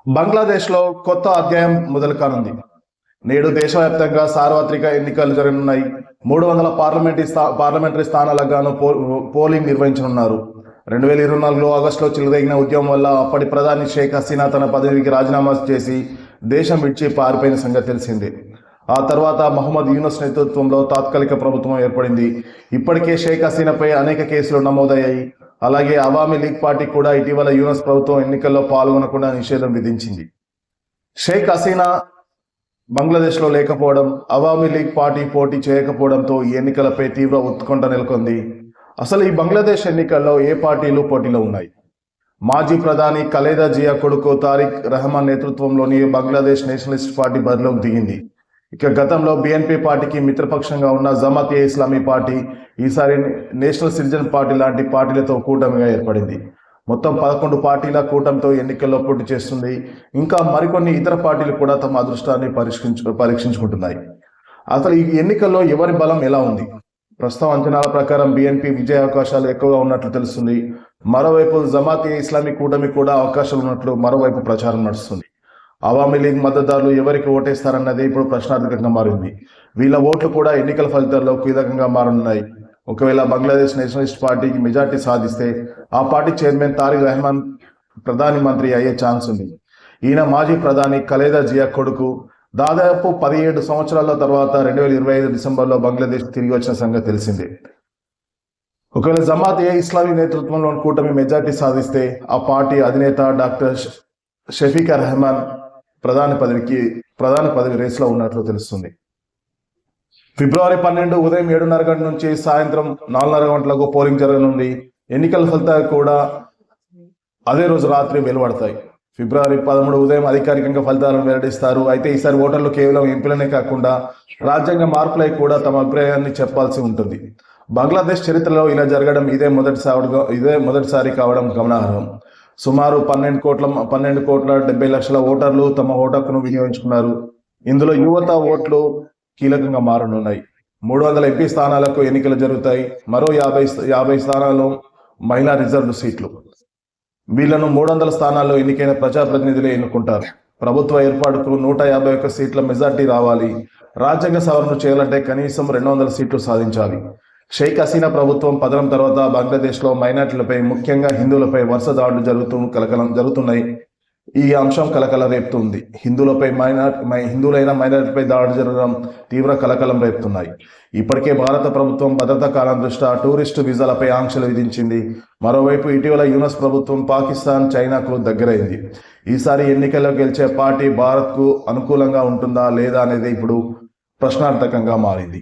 బంగ్లాదేశ్లో కొత్త అధ్యాయం మొదలు కానుంది. నేడు దేశవ్యాప్తంగా సార్వత్రిక ఎన్నికలు జరగనున్నాయి. 300 పార్లమెంటరీ స్థానాలకు గాను పోలింగ్ నిర్వహించనున్నారు. 2024 ఆగస్టులో చెలరేగిన ఉద్యమం వల్ల అప్పటి ప్రధాని షేక్ హసీనా తన పదవికి రాజీనామా చేసి దేశం విడిచి పారిపోయిన సంగతి తెలిసిందే. ఆ తర్వాత మహమ్మద్ యూనస్ నేతృత్వంలో తాత్కాలిక ప్రభుత్వం ఏర్పడింది. ఇప్పటికే షేక్ హసీనాపై అనేక కేసులు నమోదయ్యాయి. అలాగే అవామీ లీగ్ పార్టీ కూడా ఇటీవల యూనస్ ప్రభుత్వం ఎన్నికల్లో పాల్గొనకుండా నిషేధం విధించింది. షేక్ హసీనా బంగ్లాదేశ్లో లేకపోవడం, అవామీ లీగ్ పార్టీ పోటీ చేయకపోవడంతో ఈ ఎన్నికలపై తీవ్ర ఉత్కంఠ నెలకొంది. అసలు ఈ బంగ్లాదేశ్ ఎన్నికల్లో ఏ పార్టీలు పోటీలో ఉన్నాయి? మాజీ ప్రధాని ఖలేదా జియా కొడుకు తారిక్ రెహమాన్ నేతృత్వంలోని బంగ్లాదేశ్ నేషనలిస్ట్ పార్టీ బరిలోకి దిగింది. ఇక గతంలో బిఎన్పి పార్టీకి మిత్రపక్షంగా ఉన్న జమాత్ ఏ ఇస్లామీ పార్టీ ఈసారి నేషనల్ సిటిజన్ పార్టీ లాంటి పార్టీలతో కూటమిగా ఏర్పడింది. మొత్తం 11 పార్టీల కూటమితో ఎన్నికల్లో పోటీ చేస్తుంది. ఇంకా మరికొన్ని ఇతర పార్టీలు కూడా తమ అదృష్టాన్ని పరీక్షించుకుంటున్నాయి. అసలు ఈ ఎన్నికల్లో ఎవరి బలం ఎలా ఉంది? ప్రస్తుతం అంచనాల ప్రకారం బిఎన్పి విజయ అవకాశాలు ఎక్కువగా ఉన్నట్లు తెలుస్తుంది. మరోవైపు జమాత్ ఏ ఇస్లామీ కూటమి కూడా అవకాశాలు ఉన్నట్లు మరోవైపు ప్రచారం నడుస్తుంది. అవామీ లీగ్ మద్దతుదారులు ఎవరికి ఓటేస్తారన్నది ఇప్పుడు ప్రశ్నార్థకంగా మారింది. వీళ్ళ ఓట్లు కూడా ఎన్నికల ఫలితాల్లో కీలకంగా మారనున్నాయి. ఒకవేళ బంగ్లాదేశ్ నేషనలిస్ట్ పార్టీకి మెజార్టీ సాధిస్తే ఆ పార్టీ చైర్మన్ తారిక్ రెహమాన్ ప్రధాని మంత్రి అయ్యే ఛాన్స్ ఉంది. ఈయన మాజీ ప్రధాని ఖలేదా జియా కొడుకు. దాదాపు 17 సంవత్సరాల తర్వాత 2025 డిసెంబర్లో బంగ్లాదేశ్ తిరిగి వచ్చిన సంగతి తెలిసిందే. ఒకవేళ జమాత్ ఏ ఇస్లామీ నేతృత్వంలోని కూటమి మెజార్టీ సాధిస్తే ఆ పార్టీ అధినేత డాక్టర్ షఫీకా రెహమాన్ ప్రధాని పదవి రేసులో ఉన్నట్లు తెలుస్తుంది. ఫిబ్రవరి 12 ఉదయం 7:30 గంటల నుంచి సాయంత్రం 4:30 గంటలకు పోలింగ్ జరగనుంది. ఎన్నికల ఫలితాలు కూడా అదే రోజు రాత్రి వెలువడతాయి. ఫిబ్రవరి 13 ఉదయం అధికారికంగా ఫలితాలను వెల్లడిస్తారు. అయితే ఈసారి ఓటర్లు కేవలం ఎంపీలనే కాకుండా రాజ్యాంగ మార్పులై కూడా తమ అభిప్రాయాన్ని చెప్పాల్సి ఉంటుంది. బంగ్లాదేశ్ చరిత్రలో ఇలా జరగడం ఇదే మొదటిసారి కావడం గమనార్హం. సుమారు 12 కోట్ల 70 లక్షల ఓటర్లు తమ ఓటు హక్కును వినియోగించుకున్నారు. ఇందులో యువత ఓట్లు కీలకంగా మారనున్నాయి. 300 ఎంపీ స్థానాలకు ఎన్నికలు జరుగుతాయి. మరో 50 స్థానాలు మహిళా రిజర్వ్ సీట్లు. వీళ్లను 300 స్థానాల్లో ఎన్నికైన ప్రజాప్రతినిధులే ఎన్నుకుంటారు. ప్రభుత్వ ఏర్పాటుకు 151 సీట్ల మెజార్టీ రావాలి. రాజ్యాంగ సవరణ చేయాలంటే కనీసం 200 సీట్లు సాధించాలి. షేక్ హసీనా ప్రభుత్వం పతనం తర్వాత బంగ్లాదేశ్లో మైనార్టీలపై, ముఖ్యంగా హిందువులపై వరుస దాడులు జరుగుతున్నాయి. ఈ అంశం కలకలం రేపుతుంది. హిందువులైన మైనార్టీపై దాడులు జరగడం తీవ్ర కలకలం రేపుతున్నాయి. ఇప్పటికే భారత ప్రభుత్వం భద్రతా కాలం దృష్ట్యా టూరిస్టు వీసాలపై ఆంక్షలు విధించింది. మరోవైపు ఇటీవల యూనస్ ప్రభుత్వం పాకిస్తాన్, చైనాకు దగ్గరైంది. ఈసారి ఎన్నికల్లో గెలిచే పార్టీ భారత్కు అనుకూలంగా ఉంటుందా లేదా అనేది ఇప్పుడు ప్రశ్నార్థకంగా మారింది.